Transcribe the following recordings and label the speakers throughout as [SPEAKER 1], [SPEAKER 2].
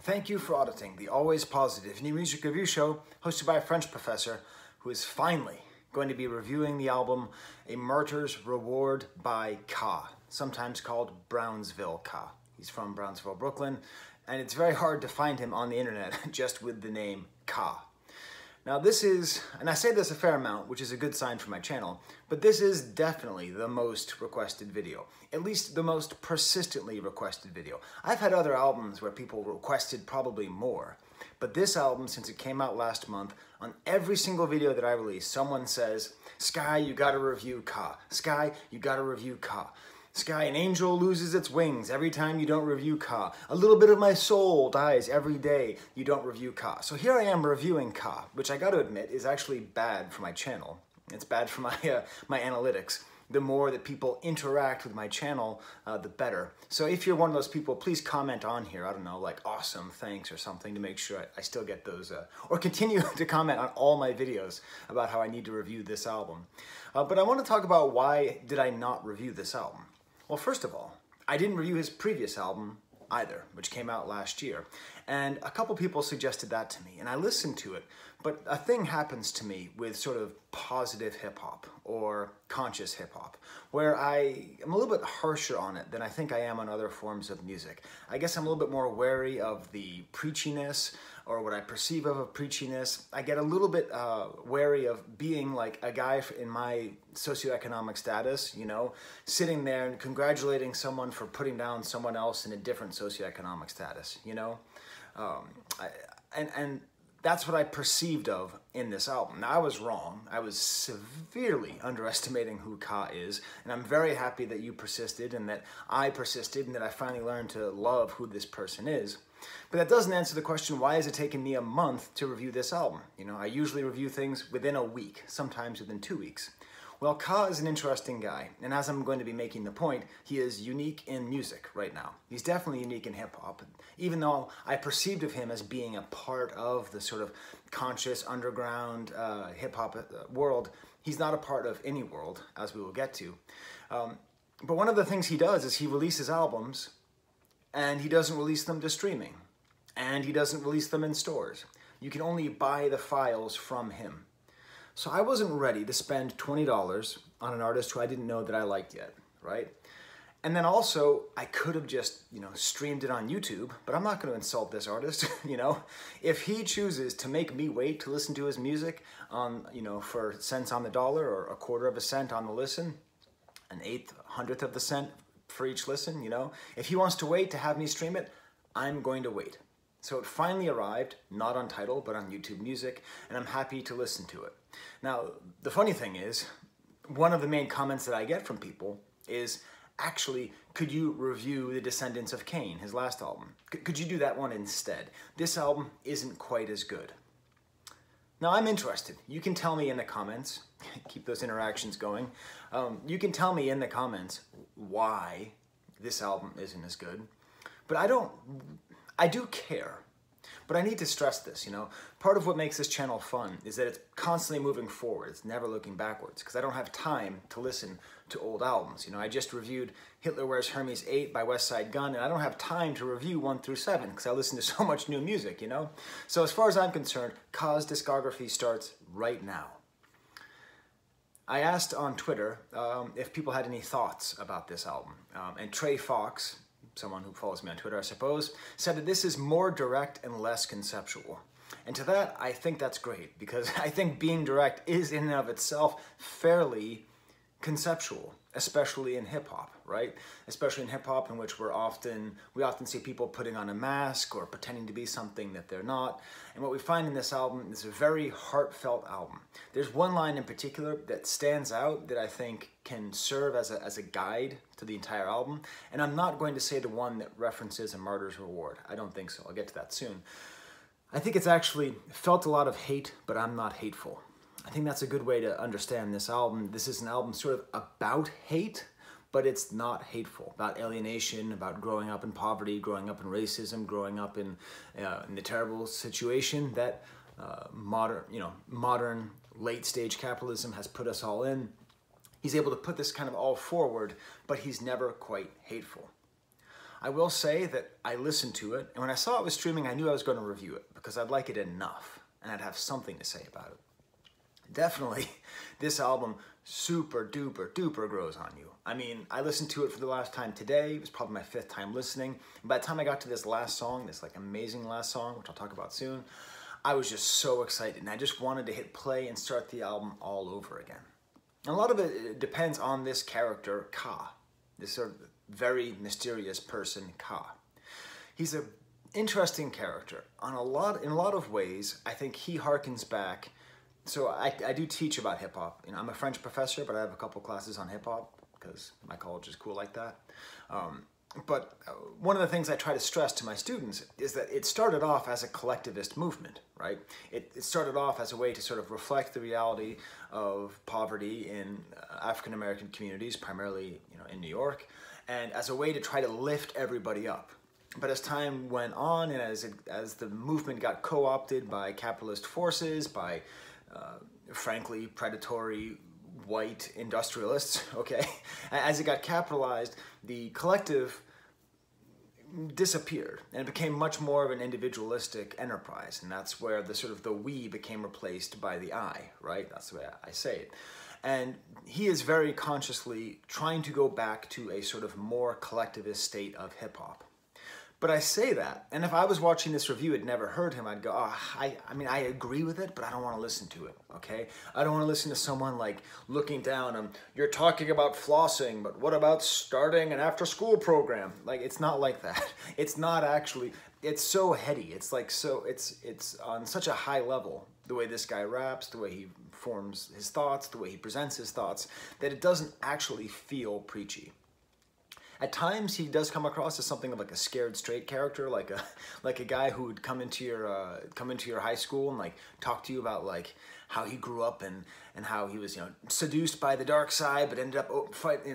[SPEAKER 1] Thank you for auditing the always positive new music review show hosted by a French professor who is finally going to be reviewing the album A Martyr's Reward by Ka, sometimes called Brownsville Ka. He's from Brownsville, Brooklyn, and it's very hard to find him on the internet just with the name Ka. Now this is, and I say this a fair amount, which is a good sign for my channel, but this is definitely the most requested video. At least the most persistently requested video. I've had other albums where people requested probably more, but this album, since it came out last month, on every single video that I release, someone says, Sky, you gotta review Ka. Sky, you gotta review Ka. Sky, an angel loses its wings every time you don't review Ka. A little bit of my soul dies every day you don't review Ka. So here I am reviewing Ka, which I gotta admit is actually bad for my channel. It's bad for my analytics. The more that people interact with my channel, the better. So if you're one of those people, please comment on here, I don't know, like awesome, thanks or something to make sure I still get those, or continue to comment on all my videos about how I need to review this album. But I want to talk about why did I not review this album. Well, first of all, I didn't review his previous album either, which came out last year. And a couple people suggested that to me, and I listened to it. But a thing happens to me with sort of positive hip-hop or conscious hip-hop, where I am a little bit harsher on it than I think I am on other forms of music. I guess I'm a little bit more wary of the preachiness, or what I perceive of a preachiness. I get a little bit wary of being like a guy in my socioeconomic status, you know, sitting there and congratulating someone for putting down someone else in a different socioeconomic status, you know? And that's what I perceived of in this album. Now, I was wrong. I was severely underestimating who Ka is, and I'm very happy that you persisted and that I persisted and that I finally learned to love who this person is. But that doesn't answer the question, why has it taken me a month to review this album? You know, I usually review things within a week, sometimes within 2 weeks. Well, Ka is an interesting guy, and as I'm going to be making the point, he is unique in music right now. He's definitely unique in hip-hop, even though I perceived of him as being a part of the sort of conscious underground hip-hop world. He's not a part of any world, as we will get to. But one of the things he does is he releases albums, and he doesn't release them to streaming, and he doesn't release them in stores. You can only buy the files from him. So I wasn't ready to spend $20 on an artist who I didn't know that I liked yet, right? And then also, I could have just, you know, streamed it on YouTube, but I'm not going to insult this artist, you know? If he chooses to make me wait to listen to his music on, you know, for cents on the dollar or a quarter of a cent on the listen, an eighth, hundredth of the cent for each listen, you know? If he wants to wait to have me stream it, I'm going to wait. So it finally arrived, not on Tidal, but on YouTube Music, and I'm happy to listen to it. Now, the funny thing is, one of the main comments that I get from people is, actually, could you review The Descendants of Cain, his last album? Could you do that one instead? This album isn't quite as good. Now, I'm interested. You can tell me in the comments, keep those interactions going, you can tell me in the comments why this album isn't as good, but I do care. But I need to stress this, you know, part of what makes this channel fun is that it's constantly moving forward. It's never looking backwards, because I don't have time to listen to old albums. You know, I just reviewed Hitler Wears Hermes 8 by West Side Gun, and I don't have time to review 1 through 7, because I listen to so much new music, you know? So as far as I'm concerned, Ka's discography starts right now. I asked on Twitter if people had any thoughts about this album, and Trey Fox, someone who follows me on Twitter, I suppose, said that this is more direct and less conceptual. And to that, I think that's great, because I think being direct is in and of itself fairly conceptual, especially in hip-hop, right? Especially in hip-hop, in which we often see people putting on a mask or pretending to be something that they're not. And what we find in this album is a very heartfelt album. There's one line in particular that stands out that I think can serve as a guide to the entire album. And I'm not going to say the one that references A Martyr's Reward. I don't think so. I'll get to that soon. I think it's actually felt a lot of hate, but I'm not hateful. I think that's a good way to understand this album. This is an album sort of about hate, but it's not hateful. About alienation, about growing up in poverty, growing up in racism, growing up in the terrible situation that modern late-stage capitalism has put us all in. He's able to put this kind of all forward, but he's never quite hateful. I will say that I listened to it, and when I saw it was streaming, I knew I was going to review it because I'd like it enough, and I'd have something to say about it. Definitely, this album super duper duper grows on you. I mean, I listened to it for the last time today. It was probably my 5th time listening. And by the time I got to this last song, this like amazing last song, which I'll talk about soon, I was just so excited, and I just wanted to hit play and start the album all over again. And a lot of it depends on this character, Ka, this sort of very mysterious person, Ka. He's an interesting character. In a lot of ways, I think he harkens back. So I do teach about hip-hop. You know, I'm a French professor, but I have a couple classes on hip-hop because my college is cool like that. But one of the things I try to stress to my students is that it started off as a collectivist movement, right? It started off as a way to sort of reflect the reality of poverty in African-American communities, primarily, you know, in New York, and as a way to try to lift everybody up. But as time went on, and as the movement got co-opted by capitalist forces, by frankly predatory white industrialists, okay, as it got capitalized, the collective disappeared, and it became much more of an individualistic enterprise, and that's where the sort of the we became replaced by the I, right? That's the way I say it. And he is very consciously trying to go back to a sort of more collectivist state of hip-hop. But I say that, and if I was watching this review, had never heard him, I'd go, oh, I mean, I agree with it, but I don't want to listen to it, okay? I don't want to listen to someone like looking down, you're talking about flossing, but what about starting an after-school program? Like, it's not like that. It's not actually, it's so heady. It's like, so, it's on such a high level, the way this guy raps, the way he forms his thoughts, the way he presents his thoughts, that it doesn't actually feel preachy. At times, he does come across as something of like a scared straight character, like a guy who would come into your high school and like talk to you about like how he grew up and how he was, you know, seduced by the dark side, but ended up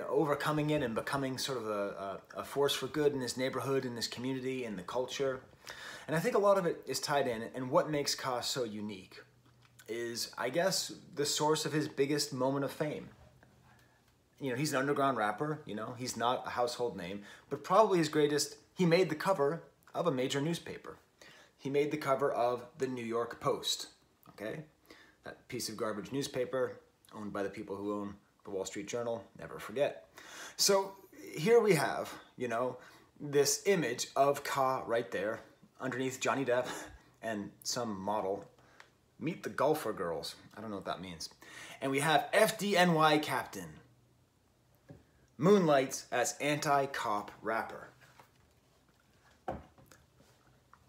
[SPEAKER 1] overcoming it and becoming sort of a force for good in his neighborhood, in his community, in the culture. And I think a lot of it is tied in, and what makes Ka so unique is, I guess, the source of his biggest moment of fame. You know, he's an underground rapper, you know, he's not a household name, but probably his greatest, he made the cover of a major newspaper. He made the cover of the New York Post, okay? That piece of garbage newspaper owned by the people who own the Wall Street Journal, never forget. So here we have, you know, this image of Ka right there, underneath Johnny Depp and some model. Meet the golfer girls. I don't know what that means. And we have FDNY Captain moonlights as anti-cop rapper.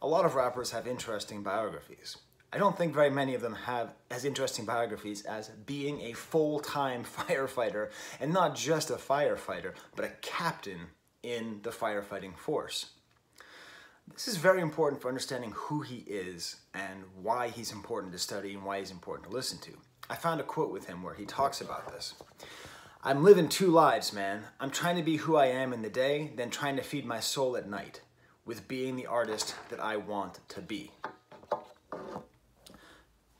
[SPEAKER 1] A lot of rappers have interesting biographies. I don't think very many of them have as interesting biographies as being a full-time firefighter, and not just a firefighter, but a captain in the firefighting force. This is very important for understanding who he is and why he's important to study and why he's important to listen to. I found a quote with him where he talks about this. I'm living 2 lives, man. I'm trying to be who I am in the day, then trying to feed my soul at night with being the artist that I want to be.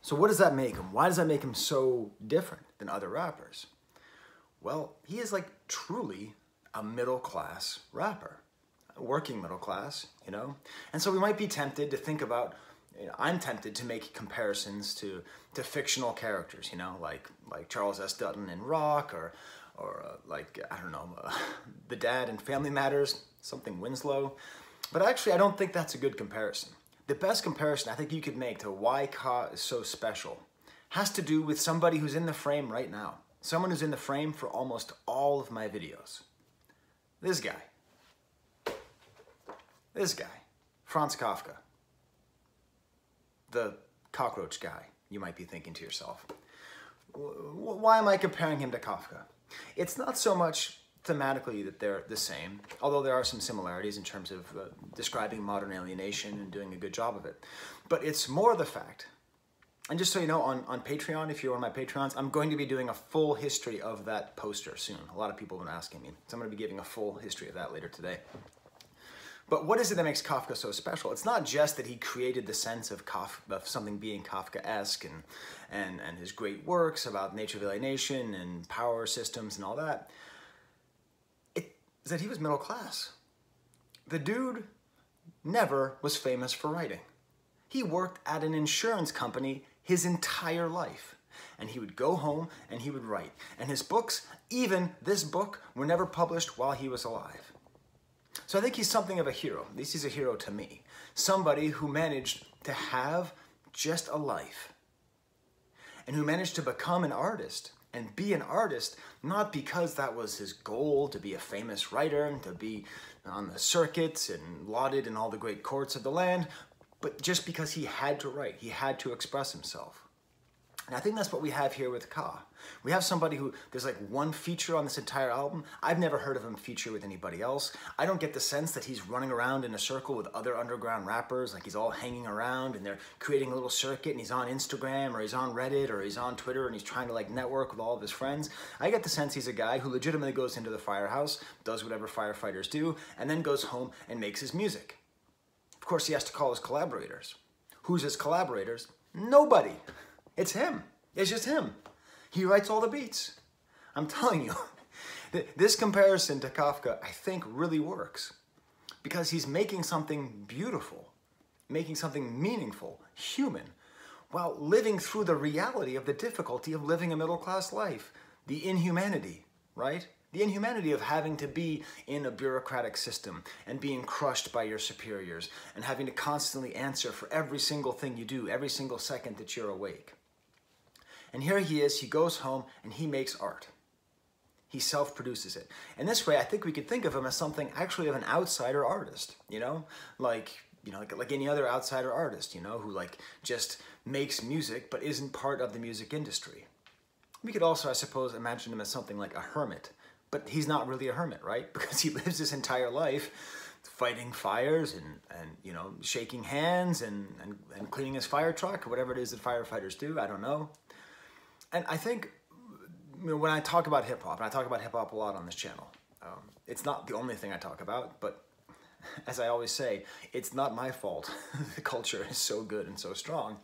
[SPEAKER 1] So what does that make him? Why does that make him so different than other rappers? Well, he is like truly a middle-class rapper, a working middle class, you know? And so we might be tempted to think about, you know, I'm tempted to make comparisons to fictional characters, you know, like Charles S. Dutton in Rock, or like, I don't know, the dad in Family Matters, something Winslow. But actually, I don't think that's a good comparison. The best comparison I think you could make to why Ka is so special has to do with somebody who's in the frame right now. Someone who's in the frame for almost all of my videos. This guy. This guy. Franz Kafka. The cockroach guy, you might be thinking to yourself. Why am I comparing him to Kafka? It's not so much thematically that they're the same, although there are some similarities in terms of describing modern alienation and doing a good job of it. But it's more the fact, and just so you know, on Patreon, if you're one of my Patreons, I'm going to be doing a full history of that poster soon. A lot of people have been asking me, so I'm going to be giving a full history of that later today. But what is it that makes Kafka so special? It's not just that he created the sense of something being Kafkaesque and his great works about nature of alienation and power systems and all that. It's that he was middle class. The dude never was famous for writing. He worked at an insurance company his entire life. And he would go home and he would write. And his books, even this book, were never published while he was alive. So I think he's something of a hero. At least he's a hero to me. Somebody who managed to have just a life. And who managed to become an artist and be an artist, not because that was his goal, to be a famous writer and to be on the circuits and lauded in all the great courts of the land, but just because he had to write, he had to express himself. And I think that's what we have here with Ka. We have somebody who, there's like one feature on this entire album. I've never heard of him feature with anybody else. I don't get the sense that he's running around in a circle with other underground rappers, like he's all hanging around and they're creating a little circuit and he's on Instagram or he's on Reddit or he's on Twitter and he's trying to like network with all of his friends. I get the sense he's a guy who legitimately goes into the firehouse, does whatever firefighters do, and then goes home and makes his music. Of course, he has to call his collaborators. Who's his collaborators? Nobody. It's him. It's just him. He writes all the beats. I'm telling you, this comparison to Ka-fka, I think, really works because he's making something beautiful, making something meaningful, human, while living through the reality of the difficulty of living a middle-class life, the inhumanity, right? The inhumanity of having to be in a bureaucratic system and being crushed by your superiors and having to constantly answer for every single thing you do, every single second that you're awake. And here he is, he goes home and he makes art. He self-produces it. And this way, I think we could think of him as something actually of an outsider artist, like any other outsider artist, who like just makes music but isn't part of the music industry. We could also, I suppose, imagine him as something like a hermit, but he's not really a hermit, right? Because he lives his entire life fighting fires and shaking hands and cleaning his fire truck or whatever it is that firefighters do, I don't know. And I think when I talk about hip-hop, and I talk about hip-hop a lot on this channel, it's not the only thing I talk about, but as I always say, it's not my fault the culture is so good and so strong.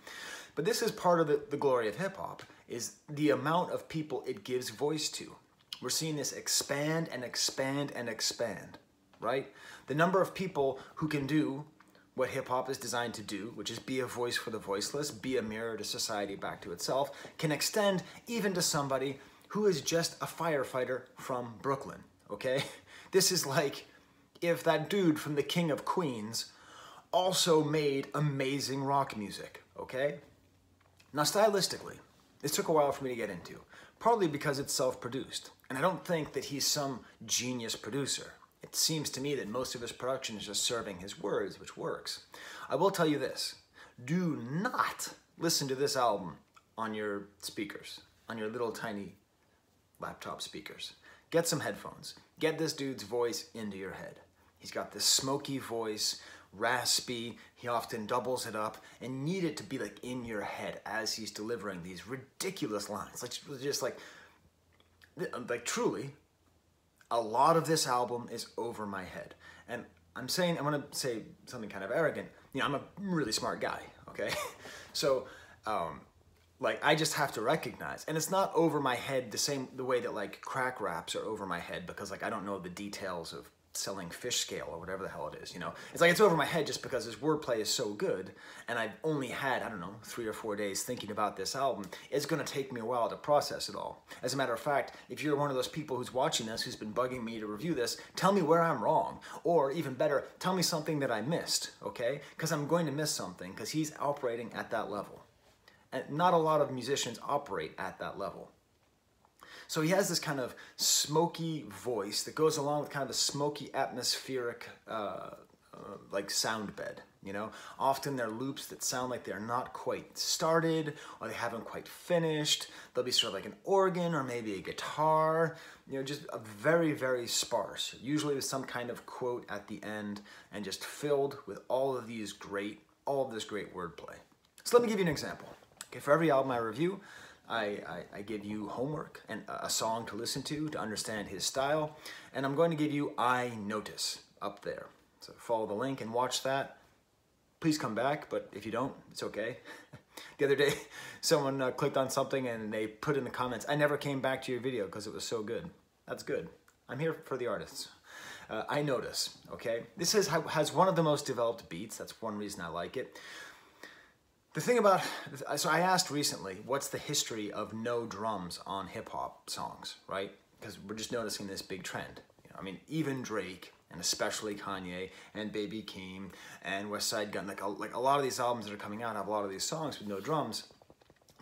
[SPEAKER 1] But this is part of the glory of hip-hop, is the amount of people it gives voice to. We're seeing this expand and expand and expand, right? The number of people who can do what hip-hop is designed to do, which is be a voice for the voiceless, be a mirror to society back to itself, can extend even to somebody who is just a firefighter from Brooklyn, okay? This is like if that dude from the King of Queens also made amazing rock music, okay? Now, stylistically, this took a while for me to get into, partly because it's self-produced, and I don't think that he's some genius producer. It seems to me that most of his production is just serving his words, which works. I will tell you this. Do not listen to this album on your speakers, on your little tiny laptop speakers. Get some headphones. Get this dude's voice into your head. He's got this smoky voice, raspy, he often doubles it up, and need it to be like in your head as he's delivering these ridiculous lines. Like truly, a lot of this album is over my head. And I'm gonna say something kind of arrogant. I'm a really smart guy, okay? So, I just have to recognize, and it's not over my head the way that like crack raps are over my head because like I don't know the details of selling fish scale or whatever the hell it is, It's like it's over my head just because his wordplay is so good and I've only had, 3 or 4 days thinking about this album. It's gonna take me a while to process it all. As a matter of fact, if you're one of those people who's watching this, who's been bugging me to review this, tell me where I'm wrong. Or even better, tell me something that I missed, okay? Because I'm going to miss something because he's operating at that level. And not a lot of musicians operate at that level. So he has this kind of smoky voice that goes along with kind of a smoky atmospheric like sound bed, Often they're loops that sound like they're not quite started or they haven't quite finished. They'll be sort of like an organ or maybe a guitar, just a very, very sparse, usually with some kind of quote at the end and just filled with all of this great wordplay. So let me give you an example. Okay, for every album I review, I give you homework and a song to listen to understand his style, and I'm going to give you I Notice up there. So follow the link and watch that. Please come back, but if you don't, it's okay. The other day, someone clicked on something and they put in the comments, I never came back to your video because it was so good. That's good. I'm here for the artists. I Notice, okay? This has one of the most developed beats. That's one reason I like it. The thing about, so I asked recently, what's the history of no drums on hip hop songs, right? Because we're just noticing this big trend. You know, I mean, even Drake, and especially Kanye, and Baby Keem, and West Side Gun, like a lot of these albums that are coming out have a lot of these songs with no drums.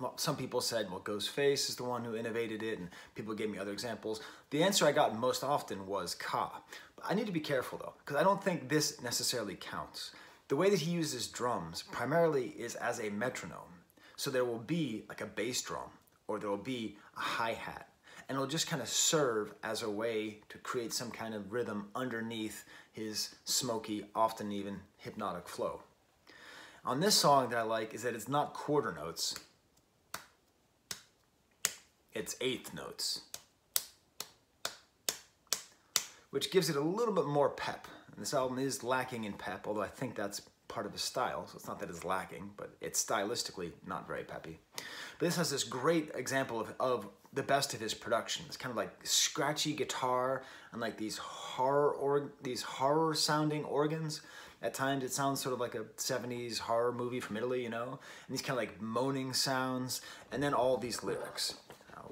[SPEAKER 1] Well, some people said, well, Ghostface is the one who innovated it, and people gave me other examples. The answer I got most often was Ka. But I need to be careful, though, because I don't think this necessarily counts. The way that he uses drums primarily is as a metronome. So there will be like a bass drum, or there will be a hi-hat, and it'll just kind of serve as a way to create some kind of rhythm underneath his smoky, often even hypnotic flow. On this song that I like is that it's not quarter notes, it's eighth notes, which gives it a little bit more pep. And this album is lacking in pep, although I think that's part of his style, so it's not that it's lacking, but it's stylistically not very peppy. But this has this great example of the best of his production. It's kind of like scratchy guitar and like these horror sounding organs. At times it sounds sort of like a 70s horror movie from Italy, you know? And these kind of like moaning sounds, and then all these lyrics.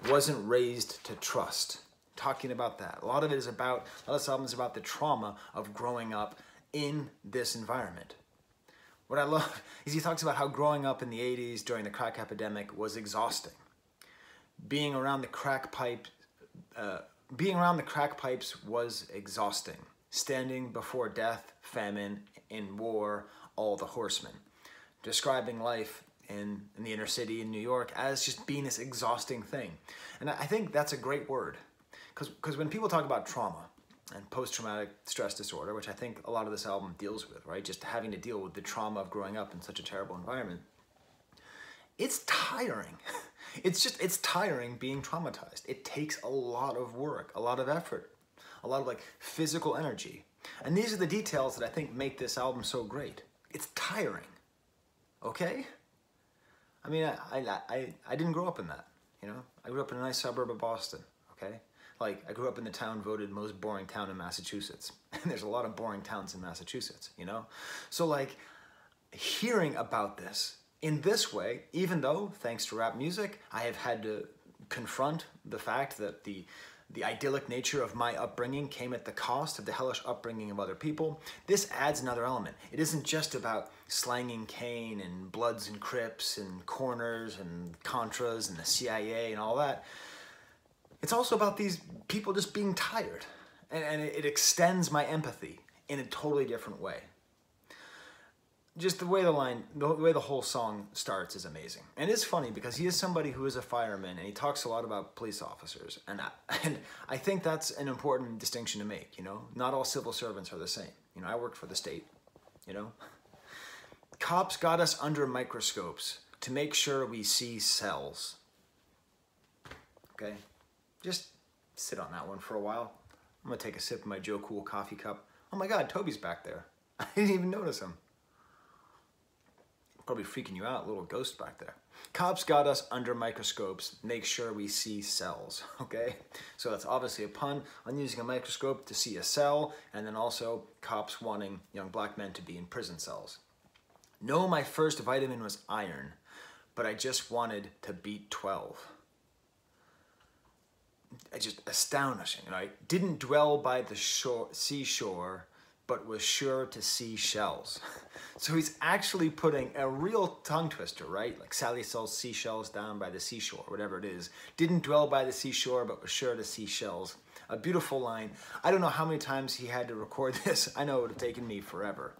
[SPEAKER 1] Wasn't raised to trust. Talking about that. A lot of this album is about the trauma of growing up in this environment. What I love is he talks about how growing up in the 80s during the crack epidemic was exhausting. Being around the crack pipes was exhausting. Standing before death, famine, in war, all the horsemen. Describing life in the inner city in New York as just being this exhausting thing. And I think that's a great word. Because when people talk about trauma and post-traumatic stress disorder, which I think a lot of this album deals with, right? Just having to deal with the trauma of growing up in such a terrible environment. It's tiring. It's tiring being traumatized. It takes a lot of work, a lot of effort, a lot of like physical energy. And these are the details that I think make this album so great. It's tiring, okay? I mean, I didn't grow up in that, you know? I grew up in a nice suburb of Boston, okay? Like, I grew up in the town voted most boring town in Massachusetts. And there's a lot of boring towns in Massachusetts, you know? So, like, hearing about this in this way, even though, thanks to rap music, I have had to confront the fact that the idyllic nature of my upbringing came at the cost of the hellish upbringing of other people, this adds another element. It isn't just about slanging cane and Bloods and Crips and corners and Contras and the CIA and all that. It's also about these people just being tired. And it extends my empathy in a totally different way. Just the way the whole song starts is amazing. And it's funny because he is somebody who is a fireman and he talks a lot about police officers. And I think that's an important distinction to make, you know? Not all civil servants are the same. You know, I worked for the state, you know? Cops got us under microscopes to make sure we see cells. Okay? Just sit on that one for a while. I'm gonna take a sip of my Joe Cool coffee cup. Oh my God, Toby's back there. I didn't even notice him. Probably freaking you out, little ghost back there. Cops got us under microscopes, make sure we see cells, okay? So that's obviously a pun on using a microscope to see a cell, and then also cops wanting young black men to be in prison cells. No, my first vitamin was iron, but I just wanted to beat 12. It's just astonishing, right? Didn't dwell by the seashore, but was sure to see shells. So he's actually putting a real tongue twister, right? Like Sally sells seashells down by the seashore, whatever it is. Didn't dwell by the seashore, but was sure to see shells. A beautiful line. I don't know how many times he had to record this. I know it would have taken me forever.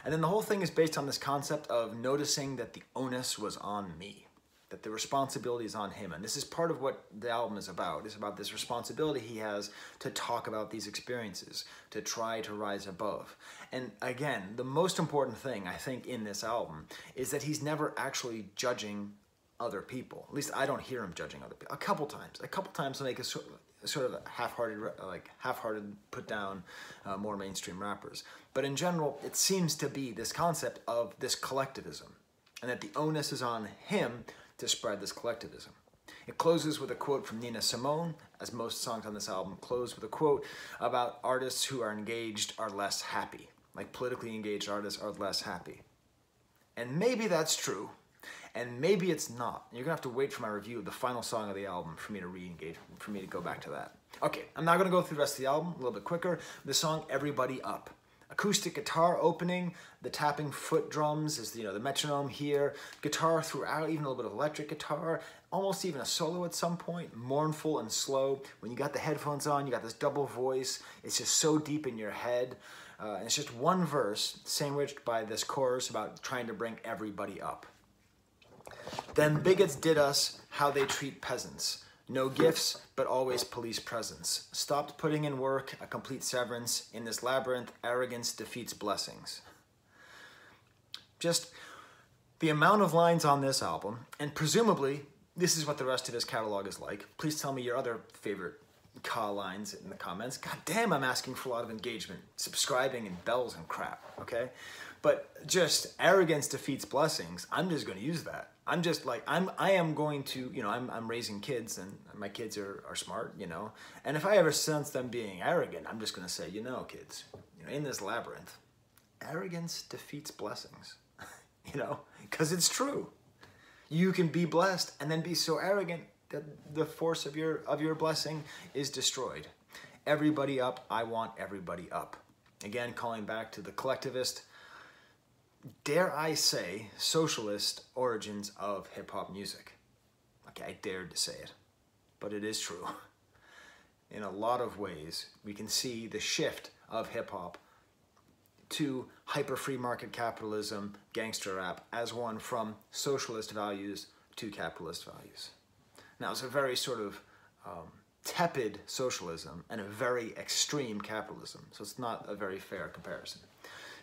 [SPEAKER 1] And then the whole thing is based on this concept of noticing that the onus was on me, that the responsibility is on him. And this is part of what the album is about. It's about this responsibility he has to talk about these experiences, to try to rise above. And again, the most important thing, I think, in this album is that he's never actually judging other people. At least I don't hear him judging other people. A couple times he'll make a sort of half-hearted put down more mainstream rappers. But in general, it seems to be this concept of this collectivism, and that the onus is on him to spread this collectivism. It closes with a quote from Nina Simone, as most songs on this album close with a quote about artists who are engaged are less happy. Like politically engaged artists are less happy. And maybe that's true, and maybe it's not. You're gonna have to wait for my review of the final song of the album for me to re-engage, for me to go back to that. Okay, I'm now gonna go through the rest of the album a little bit quicker. The song Everybody Up. Acoustic guitar opening, the tapping foot drums is the metronome here, guitar throughout, even a little bit of electric guitar, almost even a solo at some point, mournful and slow. When you got the headphones on, you got this double voice, it's just so deep in your head. And it's just one verse sandwiched by this chorus about trying to bring everybody up. Them bigots did us how they treat peasants. No gifts, but always police presence. Stopped putting in work, a complete severance. In this labyrinth, arrogance defeats blessings. Just the amount of lines on this album, and presumably this is what the rest of his catalog is like. Please tell me your other favorite Ka lines in the comments. God damn, I'm asking for a lot of engagement, subscribing and bells and crap, okay? But just arrogance defeats blessings, I'm just gonna use that. I'm just like, I am going to, I'm raising kids and my kids are smart, and if I ever sense them being arrogant, I'm just gonna say, kids, in this labyrinth, arrogance defeats blessings, because it's true. You can be blessed and then be so arrogant that the force of your blessing is destroyed. Everybody up, I want everybody up. Again, calling back to the collectivist, dare I say, socialist origins of hip-hop music. Okay, I dared to say it, but it is true. In a lot of ways, we can see the shift of hip-hop to hyper-free market capitalism, gangster rap, as one from socialist values to capitalist values. Now, it's a very sort of tepid socialism and a very extreme capitalism, so it's not a very fair comparison.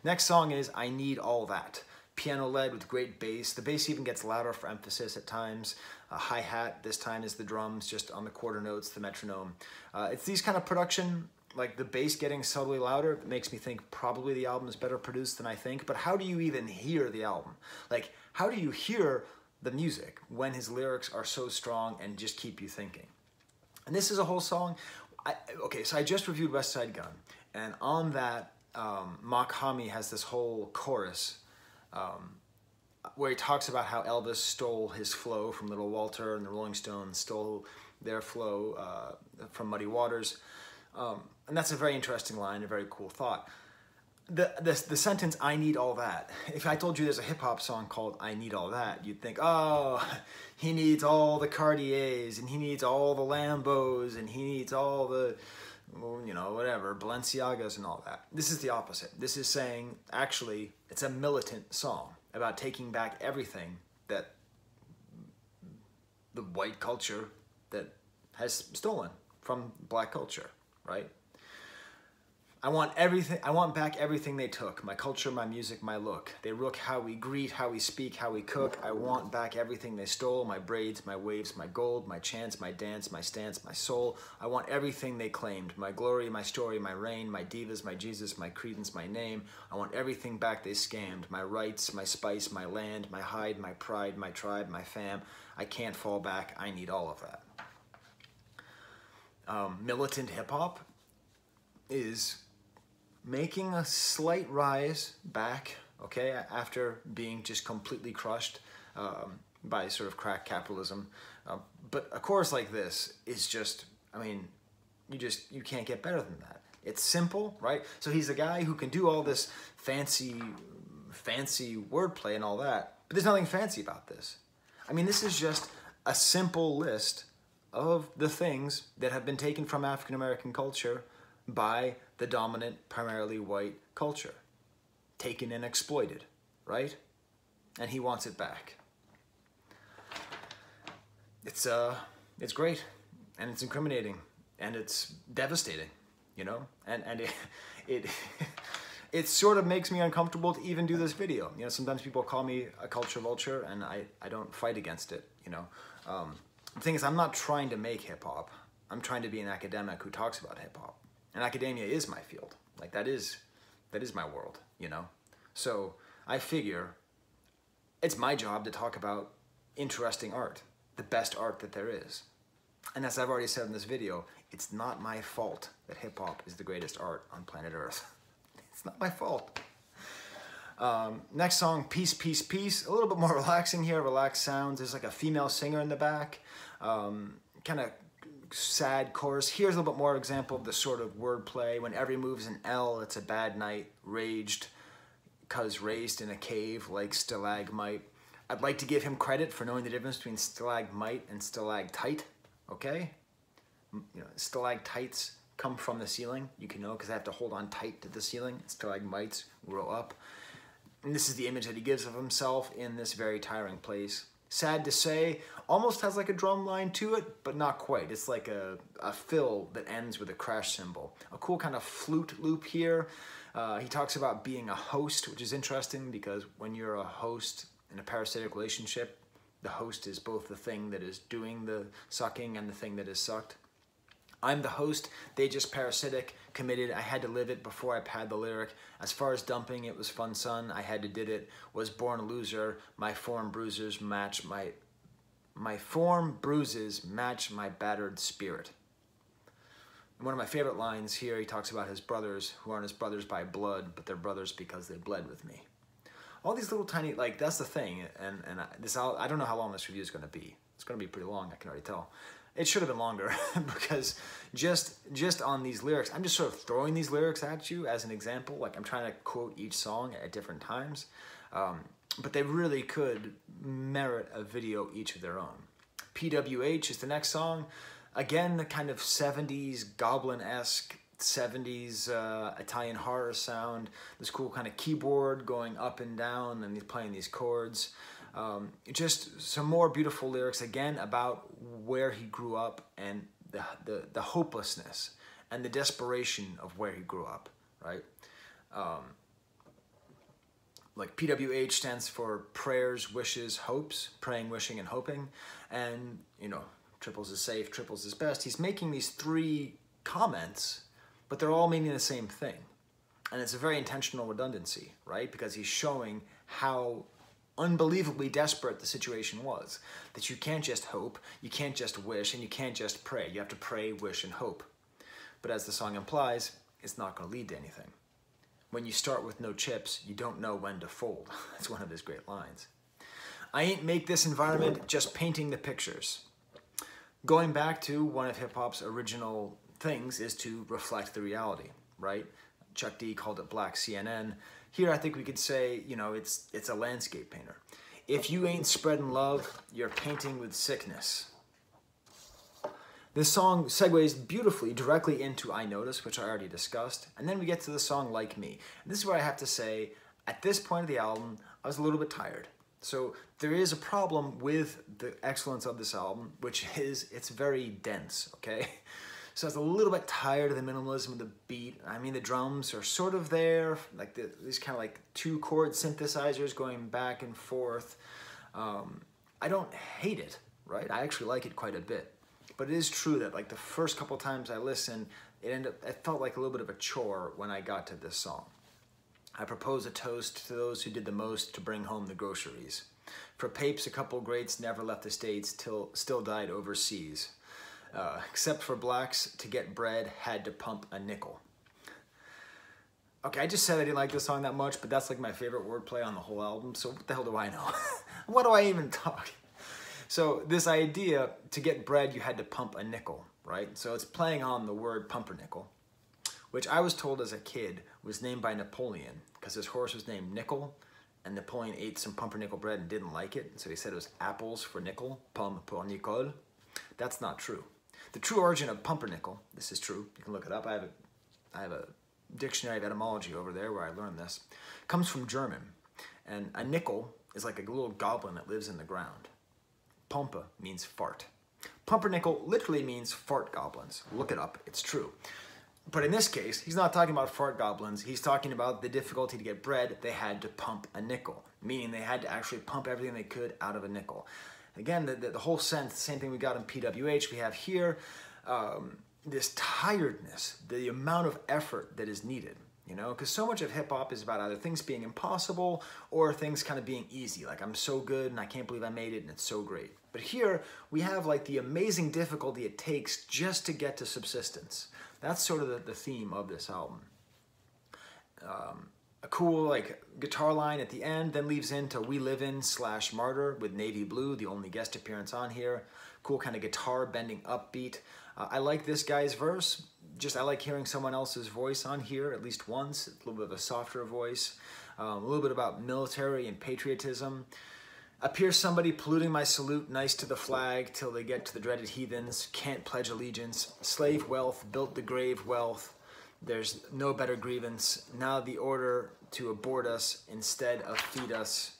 [SPEAKER 1] Next song is I Need All That. Piano led with great bass. The bass even gets louder for emphasis at times. A hi-hat, this time is the drums, just on the quarter notes, the metronome. It's these kind of production, like the bass getting subtly louder, that makes me think probably the album is better produced than I think, but how do you even hear the album? Like, how do you hear the music when his lyrics are so strong and just keep you thinking? And this is a whole song. Okay, so I just reviewed West Side Gun, and on that, Mock Hami has this whole chorus where he talks about how Elvis stole his flow from Little Walter, and the Rolling Stones stole their flow from Muddy Waters. And that's a very interesting line, a very cool thought. The sentence, I need all that. If I told you there's a hip-hop song called I Need All That, you'd think, oh, he needs all the Cartiers, and he needs all the Lambos, and he needs all the, whatever, Balenciagas and all that. This is the opposite. This is saying, actually, it's a militant song about taking back everything that the white culture that has stolen from black culture, right? I want back everything they took. My culture, my music, my look. They rook how we greet, how we speak, how we cook. I want back everything they stole. My braids, my waves, my gold, my chants, my dance, my stance, my soul. I want everything they claimed. My glory, my story, my reign, my divas, my Jesus, my credence, my name. I want everything back they scammed. My rights, my spice, my land, my hide, my pride, my tribe, my fam. I can't fall back. I need all of that. Militant hip-hop is making a slight rise back, okay, after being just completely crushed by sort of crack capitalism. But a chorus like this is just, you can't get better than that. It's simple, right? So he's a guy who can do all this fancy wordplay and all that, but there's nothing fancy about this. This is just a simple list of the things that have been taken from African American culture by the dominant, primarily white culture. Taken and exploited, right? And he wants it back. It's great, and it's incriminating, and it's devastating, And it sort of makes me uncomfortable to even do this video. Sometimes people call me a culture vulture, and I don't fight against it, The thing is, I'm not trying to make hip-hop. I'm trying to be an academic who talks about hip-hop. And academia is my field. Like, that is my world, So I figure it's my job to talk about interesting art, the best art that there is. And as I've already said in this video, it's not my fault that hip-hop is the greatest art on planet Earth. It's not my fault. Next song, Peace, Peace, Peace. A little bit more relaxing here, relaxed sounds. There's like a female singer in the back. Kind of sad chorus. Here's a little bit more example of the sort of wordplay. When every move's an L, it's a bad night. Raged, 'cause raised in a cave like stalagmite. I'd like to give him credit for knowing the difference between stalagmite and stalactite, okay? You know, stalactites come from the ceiling. You can know because they have to hold on tight to the ceiling. Stalagmites grow up. And this is the image that he gives of himself in this very tiring place. Sad to say, almost has like a drum line to it, but not quite. It's like a fill that ends with a crash cymbal. A cool kind of flute loop here. He talks about being a host, which is interesting because when you're a host in a parasitic relationship, the host is both the thing that is doing the sucking and the thing that is sucked. I'm the host, they just parasitic, committed, I had to live it before I pad the lyric. As far as dumping, it was fun, son, I had to did it. Was born a loser, my form bruises match my form bruises match my battered spirit. And one of my favorite lines here, he talks about his brothers, who aren't his brothers by blood, but they're brothers because they bled with me. All these little tiny, like, that's the thing, and I don't know how long this review is going to be. It's going to be pretty long, I can already tell. It should have been longer because just on these lyrics, I'm just sort of throwing these lyrics at you as an example. Like I'm trying to quote each song at different times, but they really could merit a video each of their own. PWH is the next song. Again, the kind of 70s goblin-esque, 70s Italian horror sound. This cool kind of keyboard going up and down, and he's playing these chords. Just some more beautiful lyrics again about where he grew up and the hopelessness and the desperation of where he grew up, right? Like PWH stands for prayers, wishes, hopes, praying, wishing, and hoping. And, you know, triples is safe, triples is best. He's making these three comments, but they're all meaning the same thing. And it's a very intentional redundancy, right? Because he's showing how unbelievably desperate the situation was. That you can't just hope, you can't just wish, and you can't just pray. You have to pray, wish, and hope. But as the song implies, it's not going to lead to anything. When you start with no chips, you don't know when to fold. That's one of his great lines. I ain't make this environment, just painting the pictures. Going back to one of hip-hop's original things is to reflect the reality, right? Chuck D called it Black CNN. Here I think we could say, you know, it's a landscape painter. If you ain't spreading love, you're painting with sickness. This song segues beautifully directly into I Notice, which I already discussed, and then we get to the song Like Me. And this is where I have to say, at this point of the album, I was a little bit tired. So there is a problem with the excellence of this album, which is it's very dense, okay? So I was a little bit tired of the minimalism of the beat. I mean, the drums are sort of there, like these kind of like two chord synthesizers going back and forth. I don't hate it, right? I actually like it quite a bit. But it is true that like the first couple times I listened, it felt like a little bit of a chore when I got to this song. I propose a toast to those who did the most to bring home the groceries. For papes, a couple greats never left the States till still died overseas. Except for blacks, to get bread, had to pump a nickel. Okay, I just said I didn't like this song that much, but that's like my favorite wordplay on the whole album, so what the hell do I know? What do I even talk? So this idea, to get bread, you had to pump a nickel, right? So it's playing on the word pumpernickel, which I was told as a kid was named by Napoleon, because his horse was named Nickel, and Napoleon ate some pumpernickel bread and didn't like it, so he said it was apples for nickel, pumpernickel. That's not true. The true origin of pumpernickel, this is true, you can look it up, I have a dictionary of etymology over there where I learned this, comes from German, and a nickel is like a little goblin that lives in the ground. Pumpe means fart. Pumpernickel literally means fart goblins. Look it up, it's true. But in this case, he's not talking about fart goblins, he's talking about the difficulty to get bread, they had to pump a nickel, meaning they had to actually pump everything they could out of a nickel. Again, the whole sense, the same thing we got in PWH, we have here, this tiredness, the amount of effort that is needed. you know? Because so much of hip hop is about either things being impossible or things kind of being easy. Like, I'm so good and I can't believe I made it and it's so great. But here we have like the amazing difficulty it takes just to get to subsistence. That's sort of the theme of this album. A cool like guitar line at the end then leaves into We Live In / Martyr with Navy Blue, the only guest appearance on here. Cool kind of guitar bending upbeat. I like this guy's verse. I like hearing someone else's voice on here at least once. A little bit of a softer voice. A little bit about military and patriotism. Up here somebody polluting my salute, nice to the flag, till they get to the dreaded heathens, can't pledge allegiance, slave wealth, built the grave wealth, there's no better grievance, now the order to abort us instead of feed us.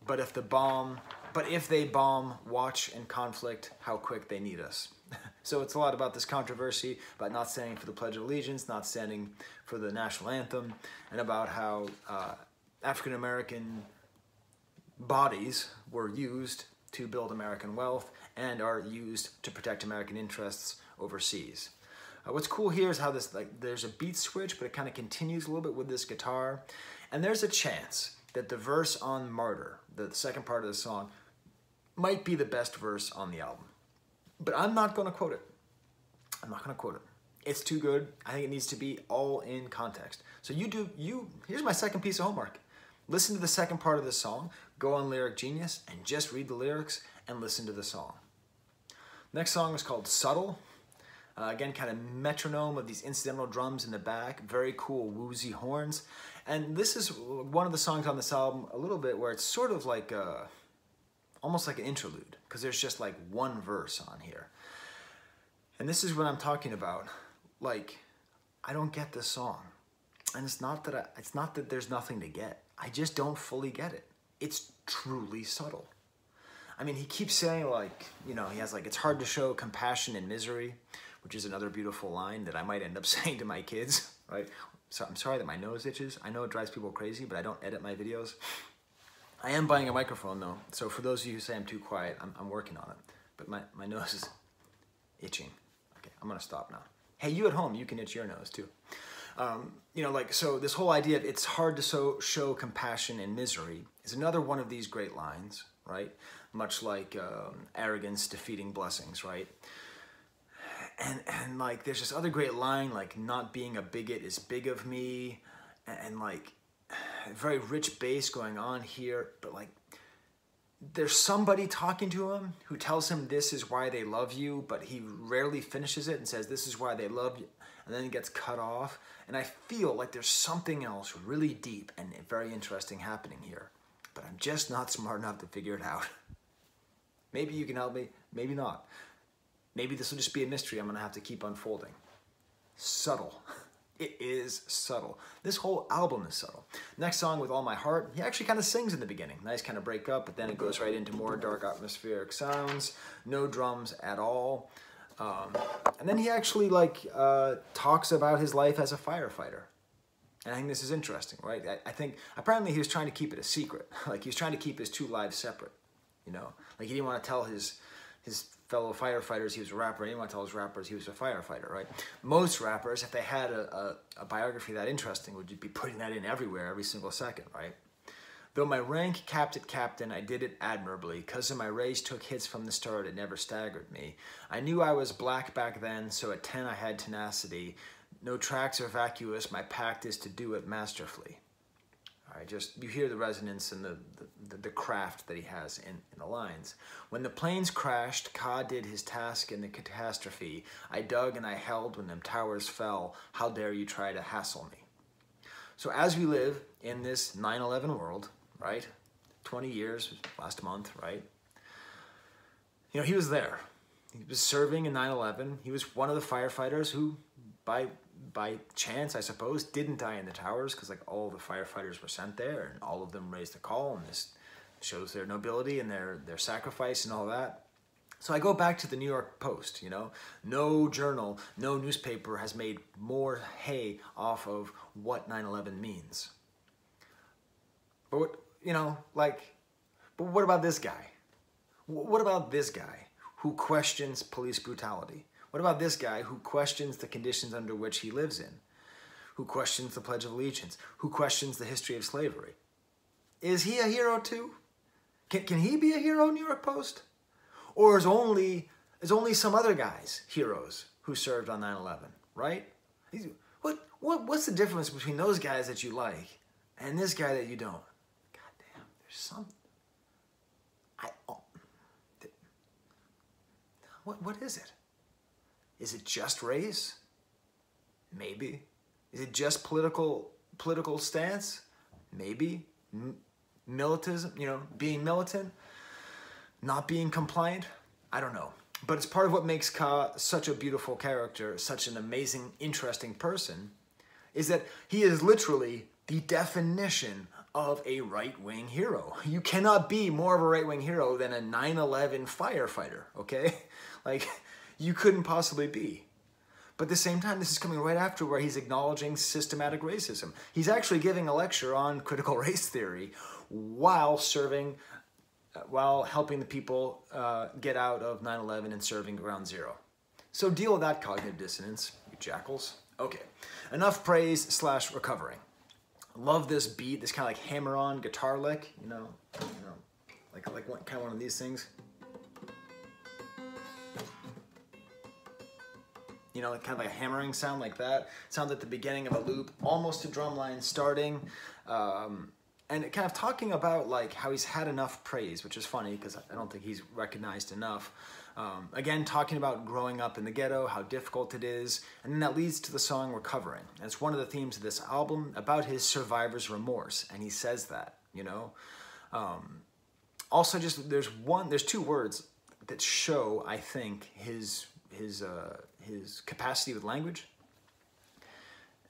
[SPEAKER 1] But if they bomb, watch and conflict, how quick they need us. So it's a lot about this controversy, about not standing for the Pledge of Allegiance, not standing for the national anthem, and about how African-American bodies were used to build American wealth and are used to protect American interests overseas. What's cool here is how this, like, there's a beat switch, but it kind of continues a little bit with this guitar. And there's a chance that the verse on Martyr, the second part of the song, might be the best verse on the album. But I'm not going to quote it. I'm not going to quote it. It's too good. I think it needs to be all in context. So here's my second piece of homework. Listen to the second part of the song, go on Lyric Genius, and just read the lyrics and listen to the song. Next song is called Subtle. Again, kind of metronome of these incidental drums in the back, very cool woozy horns. And this is one of the songs on this album a little bit where it's sort of like almost like an interlude, because there's just like one verse on here. And this is what I'm talking about. Like, I don't get this song. And it's not that there's nothing to get. I just don't fully get it. It's truly subtle. I mean, he keeps saying, like, you know, he has like, it's hard to show compassion in misery, which is another beautiful line that I might end up saying to my kids, right? So I'm sorry that my nose itches. I know it drives people crazy, but I don't edit my videos. I am buying a microphone though. So for those of you who say I'm too quiet, I'm working on it. But my nose is itching. Okay, I'm gonna stop now. Hey, you at home, you can itch your nose too. You know, like, so this whole idea of it's hard to show compassion in misery is another one of these great lines, right? Much like arrogance defeating blessings, right? And like, there's this other great line, like, not being a bigot is big of me, and like, very rich bass going on here, but like, there's somebody talking to him who tells him this is why they love you, but he rarely finishes it and says this is why they love you, and then it gets cut off. And I feel like there's something else really deep and very interesting happening here, but I'm just not smart enough to figure it out. Maybe you can help me, maybe not. Maybe this will just be a mystery I'm gonna have to keep unfolding. Subtle. It is subtle. This whole album is subtle. Next song, With All My Heart, he actually kind of sings in the beginning. Nice kind of break up, but then it goes right into more dark atmospheric sounds. No drums at all. And then he actually like talks about his life as a firefighter. And I think this is interesting, right? I think apparently he was trying to keep it a secret. Like, he was trying to keep his two lives separate, you know? Like, he didn't want to tell his fellow firefighters he was a rapper. He didn't want to tell his rappers he was a firefighter, right? Most rappers, if they had a biography that interesting, would be putting that in everywhere, every single second, right? Though my rank capped at captain, I did it admirably. 'Cause of my race took hits from the start, it never staggered me. I knew I was black back then, so at 10 I had tenacity. No tracks are vacuous, my pact is to do it masterfully. All right, just, you hear the resonance and the craft that he has in the lines. When the planes crashed, Ka did his task in the catastrophe. I dug and I held when them towers fell. How dare you try to hassle me? So as we live in this 9/11 world, right? 20 years, last month, right? You know, he was there. He was serving in 9/11. He was one of the firefighters who, by chance, I suppose, didn't die in the towers, because like all the firefighters were sent there and all of them raised a call, and this shows their nobility and their sacrifice and all that. So I go back to the New York Post, you know, no journal, no newspaper has made more hay off of what 9/11 means. But what, you know, like, but what about this guy? What about this guy who questions police brutality? What about this guy who questions the conditions under which he lives in? who questions the Pledge of Allegiance, who questions the history of slavery. Is he a hero too? Can he be a hero, New York Post? Or is only some other guys heroes who served on 9/11, right? What's the difference between those guys that you like and this guy that you don't? God damn, there's some. What is it? Is it just race? Maybe. Is it just political stance? Maybe. Militism, being militant, not being compliant? I don't know. But it's part of what makes Ka such a beautiful character, such an amazing, interesting person, is that he is literally the definition of a right-wing hero. You cannot be more of a right-wing hero than a 9/11 firefighter, okay? Like, you couldn't possibly be. But at the same time, this is coming right after where he's acknowledging systematic racism. He's actually giving a lecture on critical race theory while helping the people get out of 9/11 and serving Ground Zero. So deal with that cognitive dissonance, you jackals. Okay, enough praise / recovering. Love this beat, this kind of like hammer-on guitar lick, like kind of one of these things. Kind of like a hammering sound like that. Sounds at the beginning of a loop, almost a drum line starting. And kind of talking about like how he's had enough praise, which is funny because I don't think he's recognized enough. Again, talking about growing up in the ghetto, how difficult it is, and then that leads to the song Recovering. And it's one of the themes of this album about his survivor's remorse, and he says that, Also, just there's two words that show, I think, his capacity with language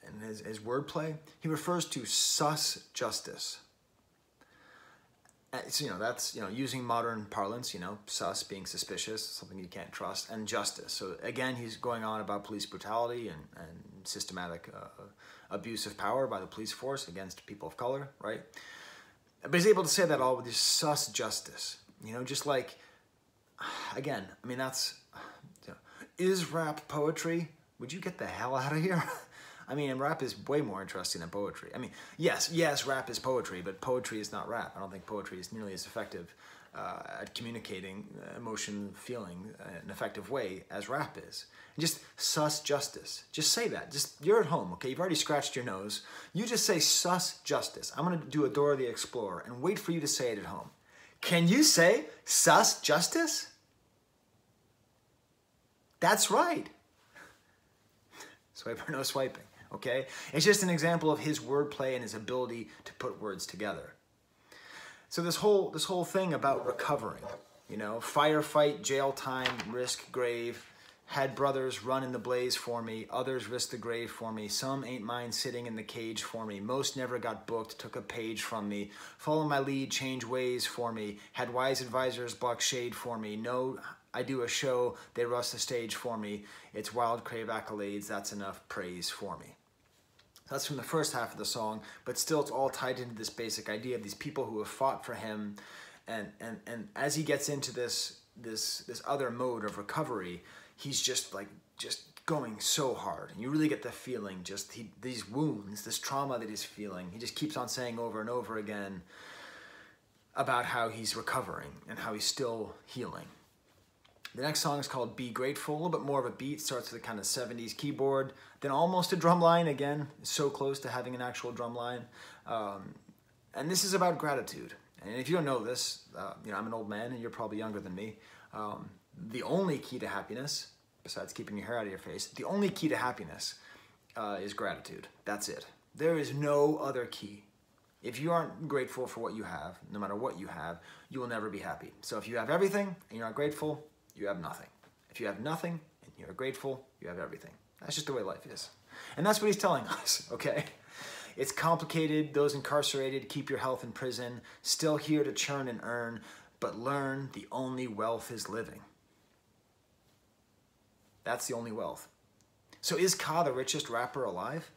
[SPEAKER 1] and his wordplay. He refers to sus justice. So, that's, using modern parlance, sus being suspicious, something you can't trust, and justice. So again, he's going on about police brutality and systematic abuse of power by the police force against people of color, right? But he's able to say that all with this sus justice, just like, again, I mean, that's, is rap poetry? Would you get the hell out of here? I mean, rap is way more interesting than poetry. I mean, yes, rap is poetry, but poetry is not rap. I don't think poetry is nearly as effective at communicating emotion, feeling in an effective way as rap is. And just sus justice. Just say that. You're at home, okay? You've already scratched your nose. You just say sus justice. I'm going to do a Dora the Explorer and wait for you to say it at home. Can you say sus justice? That's right. Swipe or no swiping. Okay? It's just an example of his wordplay and his ability to put words together. So this whole thing about recovering, firefight, jail time, risk grave, had brothers run in the blaze for me, others risked the grave for me, some ain't mine sitting in the cage for me, most never got booked, took a page from me, follow my lead, change ways for me, had wise advisors block shade for me, no, I do a show, they rush the stage for me, it's wild, crave accolades, that's enough praise for me. That's from the first half of the song, but still it's all tied into this basic idea of these people who have fought for him, and as he gets into this other mode of recovery, he's just going so hard, and you really get the feeling, these wounds, this trauma that he's feeling, he just keeps on saying over and over again about how he's recovering and how he's still healing. The next song is called Be Grateful, a little bit more of a beat, starts with a kind of 70s keyboard, then almost a drum line, again, so close to having an actual drum line. And this is about gratitude. And if you don't know this, I'm an old man and you're probably younger than me. The only key to happiness, besides keeping your hair out of your face, the only key to happiness is gratitude. That's it. There is no other key. If you aren't grateful for what you have, no matter what you have, you will never be happy. So if you have everything and you're not grateful, you have nothing. If you have nothing and you're grateful, you have everything. That's just the way life is. And that's what he's telling us, okay? It's complicated, those incarcerated, keep your health in prison, still here to churn and earn, but learn the only wealth is living. That's the only wealth. So is Ka the richest rapper alive?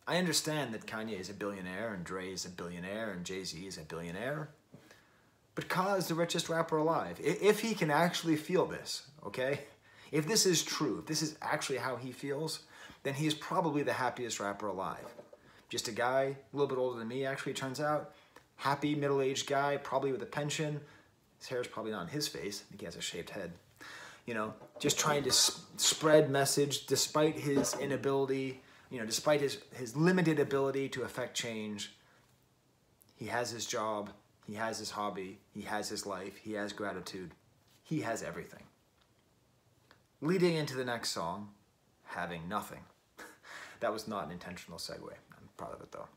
[SPEAKER 1] I understand that Kanye is a billionaire, and Dre is a billionaire, and Jay-Z is a billionaire. But Ka is the richest rapper alive. If he can actually feel this, okay? If this is true, if this is actually how he feels, then he is probably the happiest rapper alive. Just a guy, a little bit older than me, actually, it turns out. Happy, middle-aged guy, probably with a pension. His hair is probably not on his face. I think he has a shaved head. You know, just trying to spread message despite his inability, you know, despite his limited ability to affect change. He has his job, he has his hobby, he has his life, he has gratitude. He has everything. Leading into the next song, Having Nothing. That was not an intentional segue. I'm proud of it though.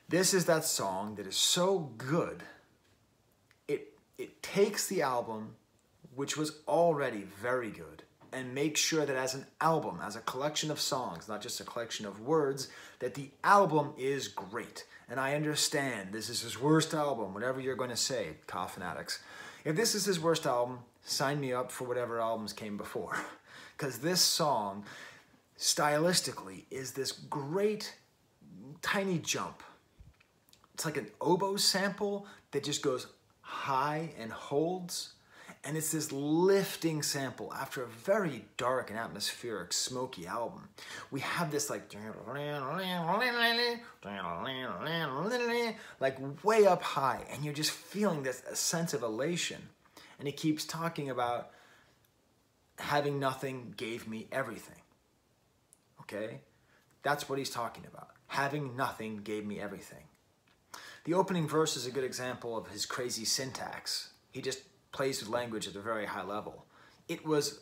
[SPEAKER 1] This is that song that is so good, it takes the album, which was already very good, and makes sure that as an album, as a collection of songs, not just a collection of words, that the album is great. And I understand this is his worst album, whatever you're going to say, Ka-fanatics. If this is his worst album, sign me up for whatever albums came before. Because this song, stylistically, is this great tiny jump. It's like an oboe sample that just goes high and holds. And it's this lifting sample after a very dark and atmospheric, smoky album. We have this like way up high, and you're just feeling this a sense of elation. And he keeps talking about having nothing gave me everything. Okay? That's what he's talking about. Having nothing gave me everything. The opening verse is a good example of his crazy syntax. He just plays with language at a very high level. It was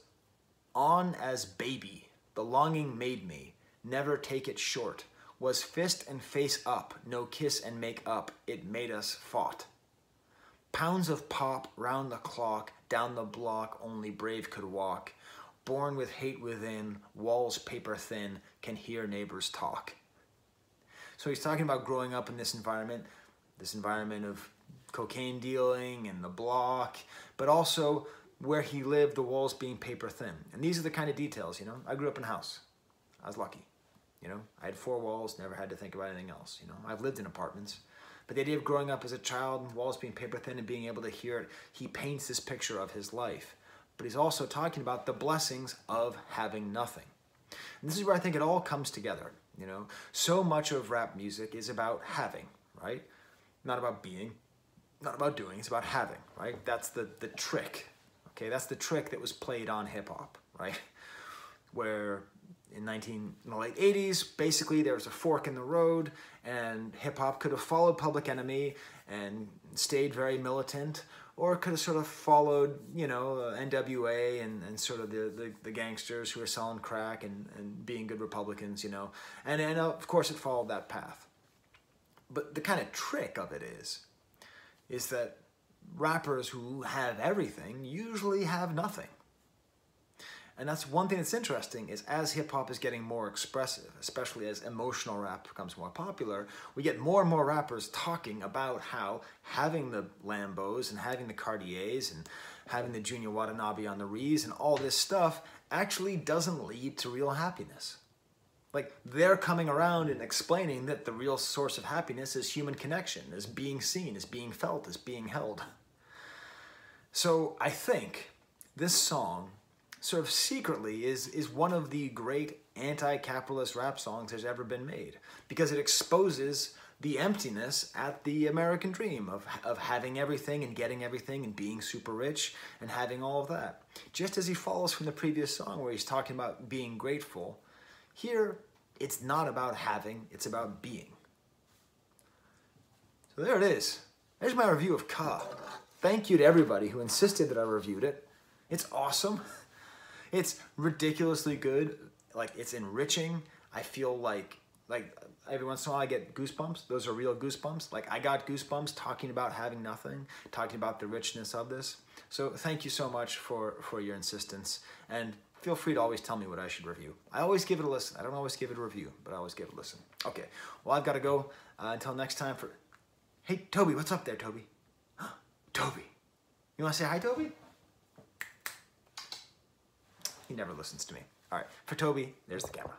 [SPEAKER 1] on as baby, the longing made me, never take it short, was fist and face up, no kiss and make up, it made us fought. Pounds of pop round the clock, down the block only brave could walk, born with hate within, walls paper thin, can hear neighbors talk. So he's talking about growing up in this environment of cocaine dealing and the block, but also where he lived, the walls being paper thin. And these are the kind of details, you know. I grew up in a house. I was lucky, you know. I had 4 walls, never had to think about anything else, you know. I've lived in apartments. But the idea of growing up as a child and walls being paper thin and being able to hear it, he paints this picture of his life. But he's also talking about the blessings of having nothing. And this is where I think it all comes together, you know. So much of rap music is about having, right? Not about being, not about doing, it's about having, right? That's the trick, okay? That's the trick that was played on hip-hop, right? Where in the late 80s, basically there was a fork in the road, and hip-hop could have followed Public Enemy and stayed very militant, or it could have sort of followed, you know, NWA and sort of the gangsters who were selling crack and being good Republicans, you know. And of course it followed that path. But the kind of trick of it is that rappers who have everything usually have nothing. And that's one thing that's interesting, is as hip-hop is getting more expressive, especially as emotional rap becomes more popular, we get more and more rappers talking about how having the Lambos and having the Cartiers and having the Junior Watanabe on the Rees and all this stuff actually doesn't lead to real happiness. Like, they're coming around and explaining that the real source of happiness is human connection, is being seen, is being felt, is being held. So I think this song sort of secretly is one of the great anti-capitalist rap songs there's ever been made, because it exposes the emptiness at the American dream of having everything and getting everything and being super rich and having all of that. Just as he follows from the previous song where he's talking about being grateful, here, it's not about having, it's about being. So there it is. There's my review of Ka. Thank you to everybody who insisted that I reviewed it. It's awesome. It's ridiculously good. Like, it's enriching. I feel like every once in a while I get goosebumps. Those are real goosebumps. Like, I got goosebumps talking about having nothing, talking about the richness of this. So thank you so much for your insistence. And feel free to always tell me what I should review. I always give it a listen. I don't always give it a review, but I always give it a listen. Okay, well, I've got to go. Until next time for... Hey, Toby, what's up there, Toby? Toby. You want to say hi, Toby? He never listens to me. All right, for Toby, there's the camera.